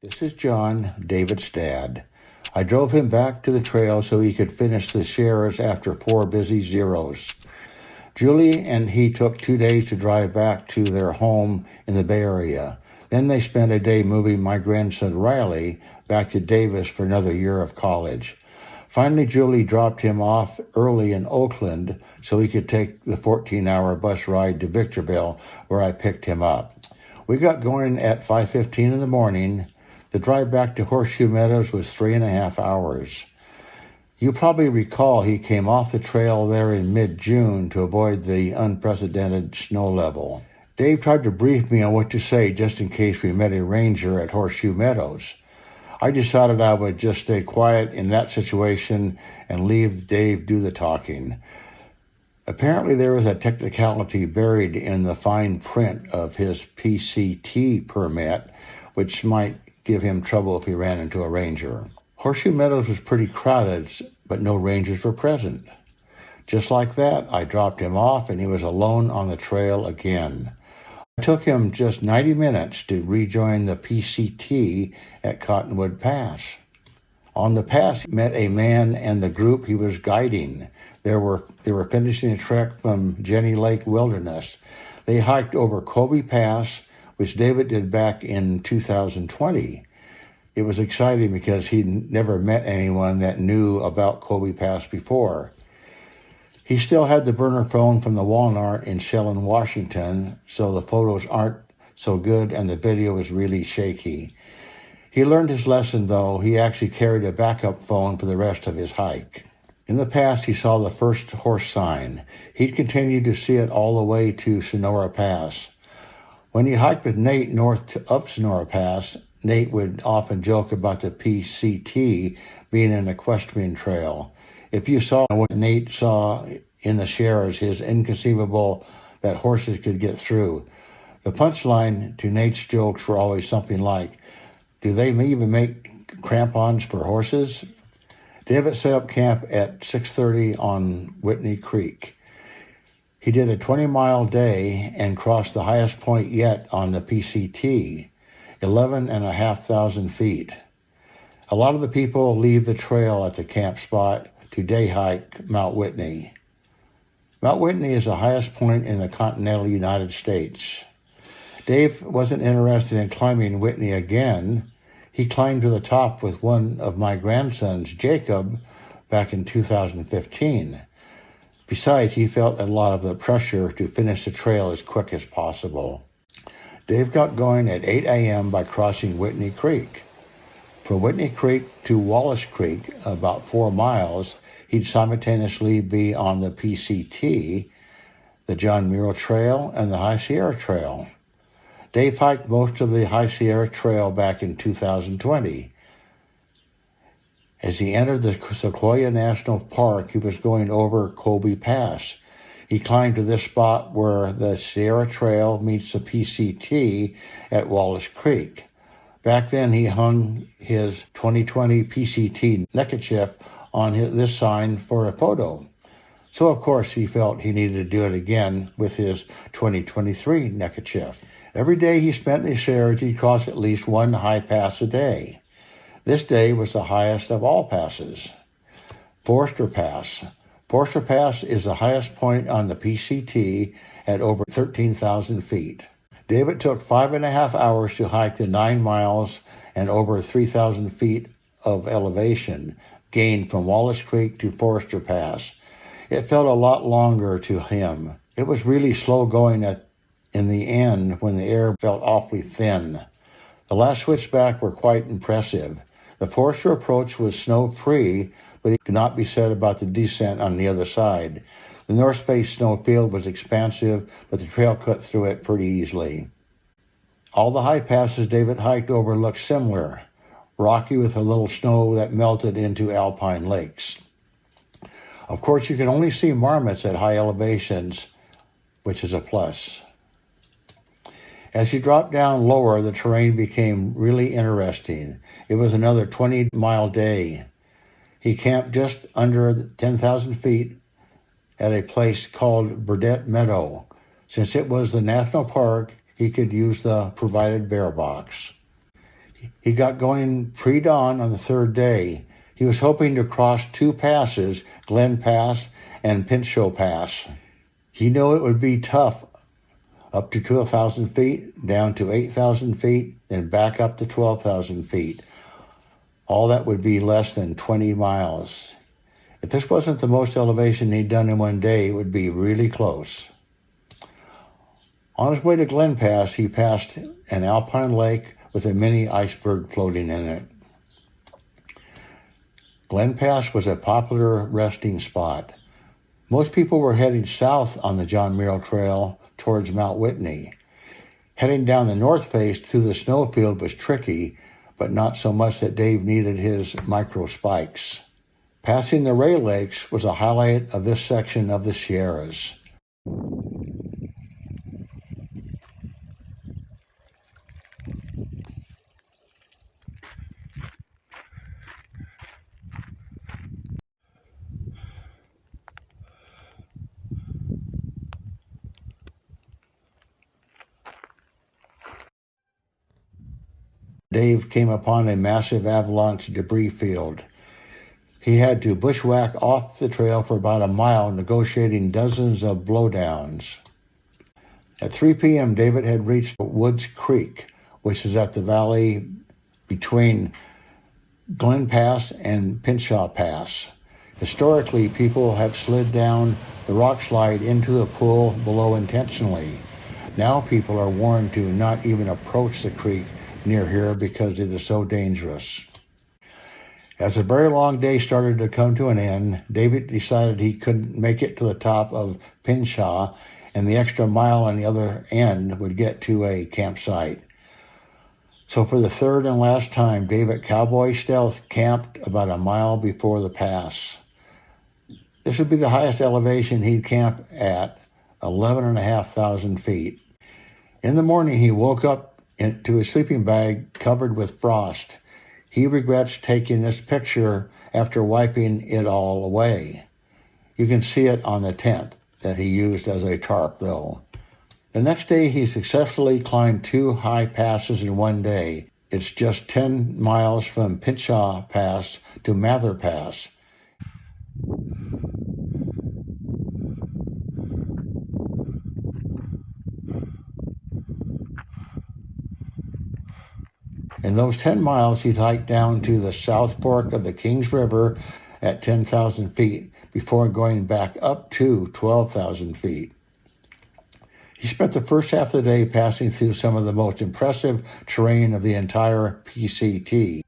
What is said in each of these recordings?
This is John, David's dad. I drove him back to the trail so he could finish the shares after 4 busy zeros. Julie and he took 2 days to drive back to their home in the Bay Area. Then they spent a day moving my grandson Riley back to Davis for another year of college. Finally, Julie dropped him off early in Oakland so he could take the 14-hour bus ride to Victorville, where I picked him up. We got going at 5:15 in the morning. The drive back to Horseshoe Meadows was 3.5 hours. You probably recall he came off the trail there in mid-June to avoid the unprecedented snow level. Dave tried to brief me on what to say just in case we met a ranger at Horseshoe Meadows. I decided I would just stay quiet in that situation and leave Dave do the talking. Apparently there was a technicality buried in the fine print of his PCT permit, which might give him trouble if he ran into a ranger. Horseshoe Meadows was pretty crowded, but no rangers were present. Just like that, I dropped him off and he was alone on the trail again. It took him just 90 minutes to rejoin the PCT at Cottonwood Pass. On the pass, he met a man and the group he was guiding. They were finishing a trek from Jenny Lake Wilderness. They hiked over Colby Pass, which David did back in 2020. It was exciting because he'd never met anyone that knew about Colby Pass before. He still had the burner phone from the Walmart in Shellen, Washington, so the photos aren't so good and the video is really shaky. He learned his lesson, though. He actually carried a backup phone for the rest of his hike. In the past, he saw the first horse sign. He'd continued to see it all the way to Sonora Pass. When he hiked with Nate north up Sonora Pass, Nate would often joke about the PCT being an equestrian trail. If you saw what Nate saw in the shares, his inconceivable that horses could get through. The punchline to Nate's jokes were always something like, "Do they even make crampons for horses?" David set up camp at 6:30 on Whitney Creek. He did a 20-mile day and crossed the highest point yet on the PCT, 11,500 feet. A lot of the people leave the trail at the camp spot to day hike Mount Whitney. Mount Whitney is the highest point in the continental United States. Dave wasn't interested in climbing Whitney again. He climbed to the top with one of my grandsons, Jacob, back in 2015. Besides, he felt a lot of the pressure to finish the trail as quick as possible. Dave got going at 8 a.m. by crossing Whitney Creek. From Whitney Creek to Wallace Creek, about 4 miles, he'd simultaneously be on the PCT, the John Muir Trail, and the High Sierra Trail. Dave hiked most of the High Sierra Trail back in 2020. As he entered the Sequoia National Park, he was going over Colby Pass. He climbed to this spot where the Sierra Trail meets the PCT at Wallace Creek. Back then, he hung his 2020 PCT neckerchief on this sign for a photo. So, of course, he felt he needed to do it again with his 2023 neckerchief. Every day he spent in the shares, he'd cross at least one high pass a day. This day was the highest of all passes, Forester Pass. Forester Pass is the highest point on the PCT at over 13,000 feet. David took 5.5 hours to hike the 9 miles and over 3,000 feet of elevation gained from Wallace Creek to Forester Pass. It felt a lot longer to him. It was really slow going in the end when the air felt awfully thin. The last switchback were quite impressive. The Forester approach was snow-free, but it could not be said about the descent on the other side. The North Face snowfield was expansive, but the trail cut through it pretty easily. All the high passes David hiked over looked similar, rocky with a little snow that melted into alpine lakes. Of course, you can only see marmots at high elevations, which is a plus. As he dropped down lower, the terrain became really interesting. It was another 20-mile day. He camped just under 10,000 feet at a place called Burdett Meadow. Since it was the national park, he could use the provided bear box. He got going pre-dawn on the third day. He was hoping to cross two passes, Glen Pass and Pinchot Pass. He knew it would be tough, up to 12,000 feet, down to 8,000 feet, then back up to 12,000 feet. All that would be less than 20 miles. If this wasn't the most elevation he'd done in one day, it would be really close. On his way to Glen Pass, he passed an alpine lake with a mini iceberg floating in it. Glen Pass was a popular resting spot. Most people were heading south on the John Muir Trail towards Mount Whitney. Heading down the north face through the snowfield was tricky, but not so much that Dave needed his micro spikes. Passing the Ray Lakes was a highlight of this section of the Sierras. Dave came upon a massive avalanche debris field. He had to bushwhack off the trail for about a mile, negotiating dozens of blowdowns. At 3 p.m., David had reached Woods Creek, which is at the valley between Glen Pass and Pinchot Pass. Historically, people have slid down the rock slide into the pool below intentionally. Now people are warned to not even approach the creek near here because it is so dangerous. As a very long day started to come to an end, David decided he couldn't make it to the top of Pinchot, and the extra mile on the other end would get to a campsite. So for the third and last time, David cowboy stealth camped about a mile before the pass. This would be the highest elevation he'd camp at, 11,500 feet. In the morning, he woke up into his sleeping bag covered with frost. He regrets taking this picture after wiping it all away. You can see it on the tent that he used as a tarp, though. The next day, he successfully climbed 2 high passes in one day. It's just 10 miles from Pinchot Pass to Mather Pass. In those 10 miles, he'd hike down to the South Fork of the Kings River at 10,000 feet before going back up to 12,000 feet. He spent the first half of the day passing through some of the most impressive terrain of the entire PCT.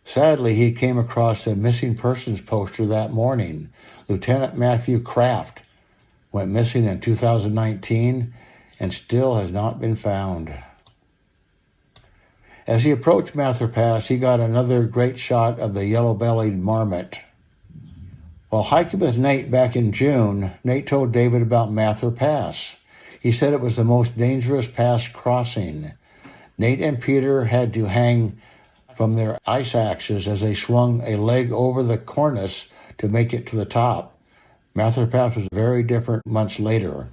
Sadly, he came across a missing persons poster that morning. Lieutenant Matthew Kraft went missing in 2019 and still has not been found. As he approached Mather Pass, he got another great shot of the yellow-bellied marmot. While hiking with Nate back in June, Nate told David about Mather Pass. He said it was the most dangerous pass crossing. Nate and Peter had to hang from their ice axes as they swung a leg over the cornice to make it to the top. Mather Pass was very different months later.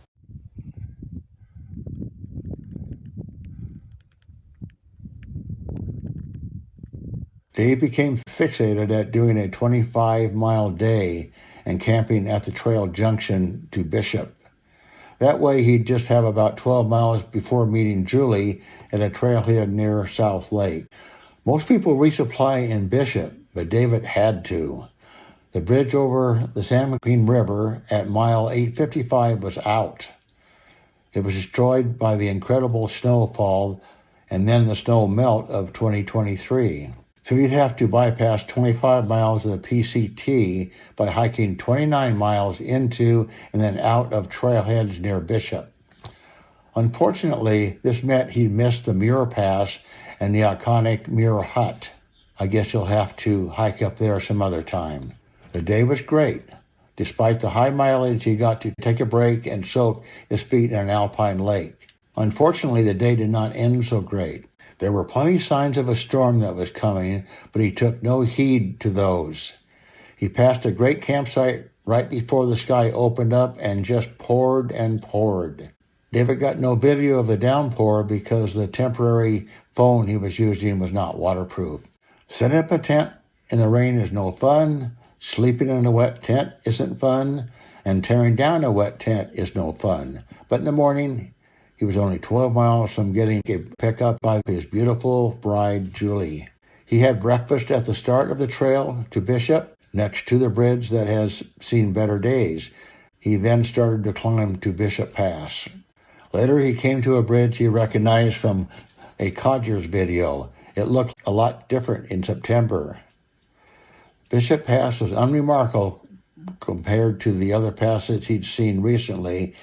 Dave became fixated at doing a 25-mile day and camping at the trail junction to Bishop. That way he'd just have about 12 miles before meeting Julie at a trailhead near South Lake. Most people resupply in Bishop, but David had to. The bridge over the San Joaquin River at mile 855 was out. It was destroyed by the incredible snowfall and then the snow melt of 2023. So you'd have to bypass 25 miles of the PCT by hiking 29 miles into and then out of trailheads near Bishop. Unfortunately, this meant he missed the Muir Pass and the iconic Muir Hut. I guess you'll have to hike up there some other time. The day was great. Despite the high mileage, he got to take a break and soak his feet in an alpine lake. Unfortunately, the day did not end so great. There were plenty signs of a storm that was coming, but he took no heed to those. He passed a great campsite right before the sky opened up and just poured and poured. David got no video of the downpour because the temporary phone he was using was not waterproof. Setting up a tent in the rain is no fun. Sleeping in a wet tent isn't fun. And tearing down a wet tent is no fun. But in the morning, he was only 12 miles from getting a pickup by his beautiful bride, Julie. He had breakfast at the start of the trail to Bishop, next to the bridge that has seen better days. He then started to climb to Bishop Pass. Later, he came to a bridge he recognized from a Codgers video. It looked a lot different in September. Bishop Pass was unremarkable compared to the other passes he'd seen recently,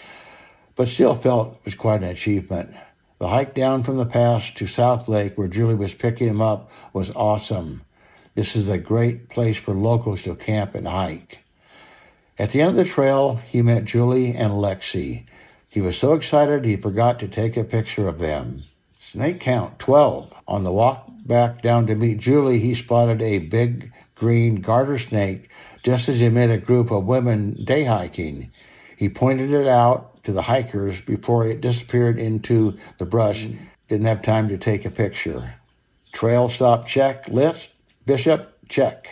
but still felt it was quite an achievement. The hike down from the pass to South Lake, where Julie was picking him up, was awesome. This is a great place for locals to camp and hike. At the end of the trail, he met Julie and Lexi. He was so excited he forgot to take a picture of them. Snake count 12. On the walk back down to meet Julie, he spotted a big green garter snake just as he met a group of women day hiking. He pointed it out to the hikers before it disappeared into the brush. Didn't have time to take a picture. Trail stop check. List. Bishop check.